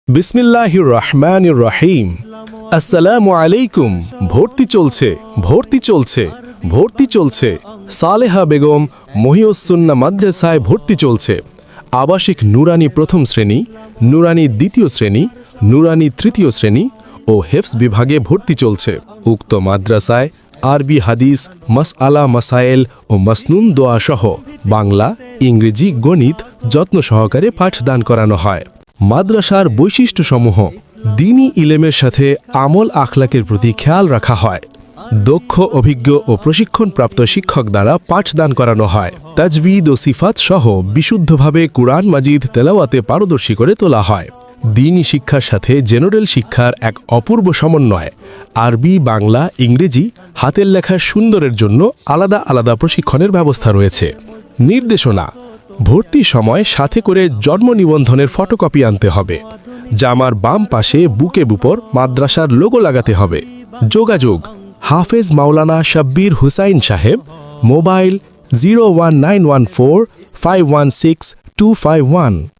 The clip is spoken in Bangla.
বিসমিল্লাহির রহমানির রহিম। আসসালামু আলাইকুম। ভর্তি চলছে, ভর্তি চলছে, ভর্তি চলছে। সালেহা বেগম মহিউসসুন্নাহ মাদ্রাসায় ভর্তি চলছে। আবাসিক নুরানি প্রথম শ্রেণী, নুরানি দ্বিতীয় শ্রেণী, নুরানি তৃতীয় শ্রেণী ও হেফজ বিভাগে ভর্তি চলছে। উক্ত মাদ্রাসায় আরবি হাদিস, মাসআলা মাসায়েল ও মাসনুন দোয়া সহ বাংলা, ইংরেজি, গণিত যত্ন সহকারে পাঠদান করানো হয়। মাদ্রাসার বৈশিষ্ট্যসমূহ: দ্বীনি ইলমের সাথে আমল আখলাকের প্রতি খেয়াল রাখা হয়। দক্ষ, অভিজ্ঞ ও প্রশিক্ষণপ্রাপ্ত শিক্ষক দ্বারা পাঠদান করানো হয়। তাজবিদ ও সিফাত সহ বিশুদ্ধভাবে কুরআন মাজিদ তেলাওয়াতে পারদর্শী করে তোলা হয়। দ্বীনি শিক্ষার সাথে জেনারেল শিক্ষার এক অপূর্ব সমন্বয়। আরবি, বাংলা, ইংরেজি হাতের লেখা সুন্দরের জন্য আলাদা আলাদা প্রশিক্ষণের ব্যবস্থা রয়েছে। নির্দেশনা: ভর্তির সময় সাথে করে জন্ম নিবন্ধনের ফটোকপি আনতে হবে। জামার বাম পাশে বুকের উপর মাদ্রাসার লোগো লাগাতে হবে। যোগাযোগ: হাফেজ মাওলানা শাব্বির হুসাইন সাহেব, মোবাইল 01914 516 251।